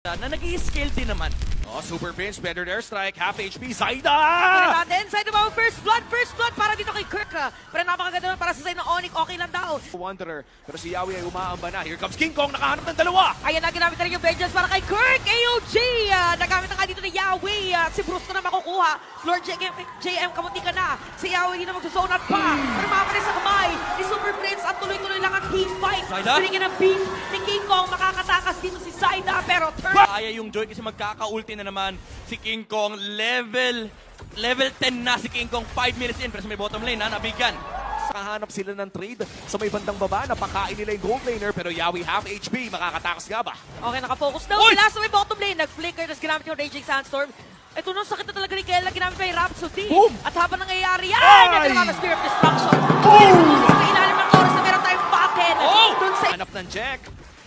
na nag-i-scale din naman. Oh, Super Finch, better airstrike, half HP, Zaida! Natin, Zaida ba first blood para dito kay Kirk. Pero napakaganda naman para sa side ng Onyx, okay lang daw. Wanderer, pero si Yawi ay umaamba na. Here comes King Kong, nakahanap ng dalawa! Ayan na, ginamit na rin yung vengeance para kay Kirk. AOG, nagamit na nga dito ni Yawi. Si Bruce ko na makukuha. Lord JM, kamunti ka na. Si Yawi hindi na magsusonat pa. Pero makapalis sa kamay ni Super Prince at tuloy-tuloy lang ang team fight. Pinigyan ng beat ni King Kong, makakatakas dito si Zaida, pero turn. Kaya yung Joy kasi magkaka-ulti na naman si King Kong. Level 10 na si King Kong, 5 minutes in. Pero sa may bottom lane na, nabigyan. Nakahanap sila ng trade sa may bandang baba. Napakain nila yung gold laner, pero Yawi half HP. Makakatakas nga ba? Okay, nakafocus daw sila sa may bottom lane. Nag-flicker, tapos ginamit yung Raging Sandstorm. Ito nung sakit na talaga ni Kela, ginamit pa yung Rhapsody. Boom! At habang nangyayari yan, ito naman ang Spear of Destruction. Sa ilalim ng oras na meron tayong backen. Dun sa Hanap ng Jack.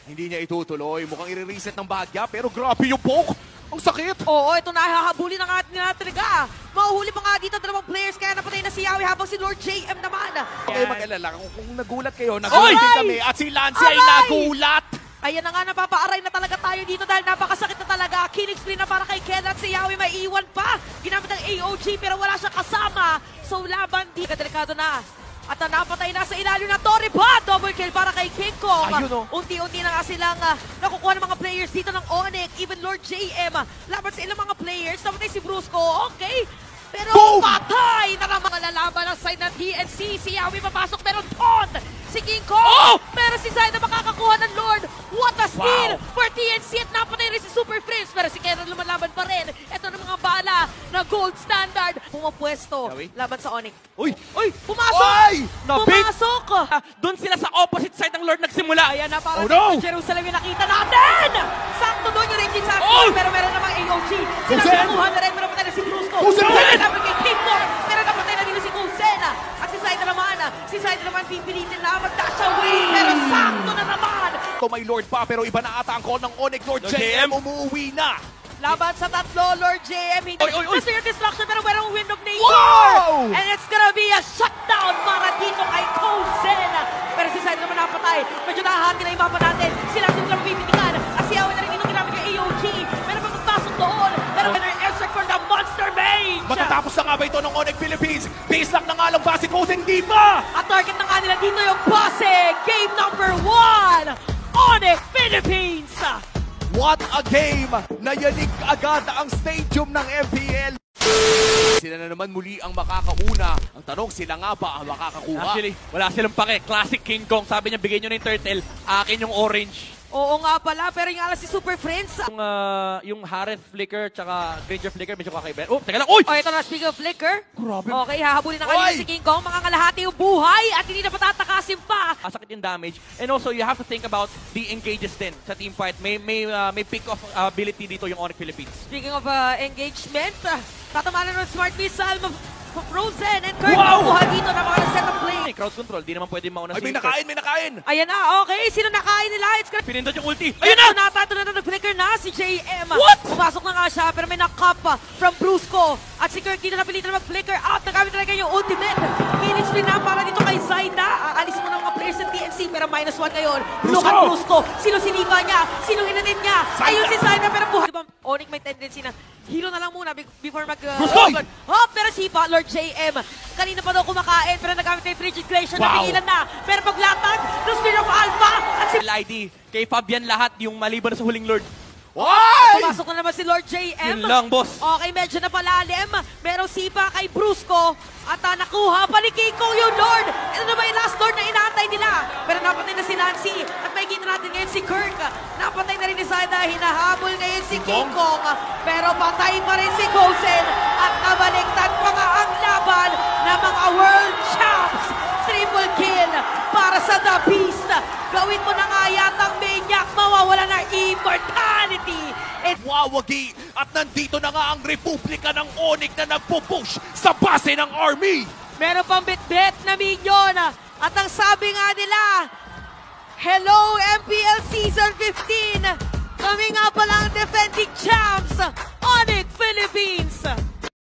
Hindi niya itutuloy. Mukhang i-reset ng bahagya, pero grabe yung poke. Ang sakit. Oo, ito na, hahabulin na nga nila talaga. Mahuhuli pa nga dito dalawang players, kaya napatay na si Yawi habang si Lord JM naman. Okay, mag-alala. Kung nagulat kayo, nagulat din kami. At si Lance ay nagulat. Ayan na nga, napapaaray na talaga tayo dito dahil napakasakit na talaga. Killing spree na para kay Ken at si Yawi may iwan pa. Ginamit ang AOG pero wala siyang kasama. So laban, di ka delikado na. At napatay na sa ilalim na Torre pa. Double kill para kay King Kong. Unti-unti na nga silang nakukuha ng mga players dito ng Onyx. Even Lord JM. Laban sa ilang mga players. Napatay si Brusco. Okay. Pero patay na naman lalaban ng side ng TNC. Si Yawi papasok pero Ton! Si King Kong! Pero si Zaida makakakuha ng Lord. What a steal for TNC at napatay rin si Super Prince. Pero si Kenan lumalaban pa rin. Ito na mga bala na gold standard. Pumapwesto laban sa Onyx. Uy! Pumasok! Ay! Pumasok! Doon sila sa opposite side ng Lord nagsimula. Ayan na para Oh, no! Jerusalem yung nakita natin! Sakto doon yung Raging Sandstorm. Pero meron namang AOG. Sila nakuha na rin. Pero patay na si Brusco. Naman kay King Kong. Pero napatay na dito si Kusen. At si Zaida naman pipilitin na mag-dash away. Pero sakto na naman. Ito may Lord pa, pero iba na ata ang call ng Onyx. Lord JM umuwi na. Laban sa tatlo, Lord JM. Hindi gusto yung destruction pero merong Wind of Nature. Wow! And it's gonna be a shutdown para dito kay Kusen. Pero si Zaida naman napatay. Medyo nakahati na yung mapa natin. Sila lang pipitikan. At si Yawi na rin dito ginamit yung AOG. Meron pa magpasok doon. Pero meron airstrike from the Monster Mage. Matatapos na nga ba ito ng Onyx Philippines? Base lock na nga lang ba si Kosen? Di ba? At target na nga nila dito yung Pasig. Game number 1. Onyx Philippines. What a game! Nayanig agad ang stadium ng MPL. Sila na naman muli ang makakauna. Ang tanong, sila nga ba ang makakakuha? Actually, wala silang pake. Classic King Kong. Sabi niya, bigay nyo na yung turtle. Akin yung orange. Oo nga pala, pero yung alas si Super Prince. Yung Hareth Flicker tsaka Granger Flicker medyo kakaiba. Oh, teka lang. Uy! Oh, ito na, speaking of Flicker. Grabe. Okay, hahabulin na kanina si King Kong. Makakalahati yung buhay at hindi na patatakasin pa. Sakit yung damage. And also, you have to think about the engages din sa team fight. May pick-off ability dito yung Onyx Philippines. Speaking of engagement, tatamalan ng Smart Missile Frozen and Kirk. Wow! Nakuha dito na mga set of play. Crowd control, di naman pwede mauna Ay, si may nakain! Ayan na, okay. Sino nakain nila? It's gonna... Pinindot yung ulti. Ayun na! Ito na nag-flicker na si JM. What? Pumasok na nga siya, pero may knock-up from Brusco. At si Kirk dito napilitan na mag-flicker out. Nagamit talaga yung ultimate. Killing spree na para dito kay Zaida. Aalis mo ng mga players ng TNC, pero -1 ngayon. Look at Brusco. Sino sinipa niya? Sino hinanid niya? Ayun si Zaida, pero buhay. Diba, Onyx may tendency na hero na lang muna before mag... pero sipa, Lord JM. Kanina pa daw kumakain, pero nagamit yung frigid glacier. Napigilan na. Pero paglatag, the Spear of Alpha. At si ID. Kay Fabian lahat yung maliban sa huling Lord. pumasok na naman si Lord JM. Yun lang, boss. Okay, medyo napalalim. Merong sipa kay Brusco. At nakuha pa ni King Kong yung Lord. Ito na ba yung last Lord na inaantay nila? Pero napatay na si Nancy. At makikita natin ngayon si Kirk. Napatay na rin ni Zaida. Hinahabol ngayon si King Kong. Pero patay pa rin si Kosen. At nabaliktad pa nga ang laban ng mga World Champs. Triple kill para sa The Beast. Gawin mo na nga yatang maniac. Mawawala na immortality. Wawagi! At nandito na nga ang Republika ng Onyx na nagpo-push sa base ng army! Meron pang bit-bit na minion. At ang sabi nga nila, hello MPL Season 15! Kami nga pala ang defending champs, Onyx Philippines!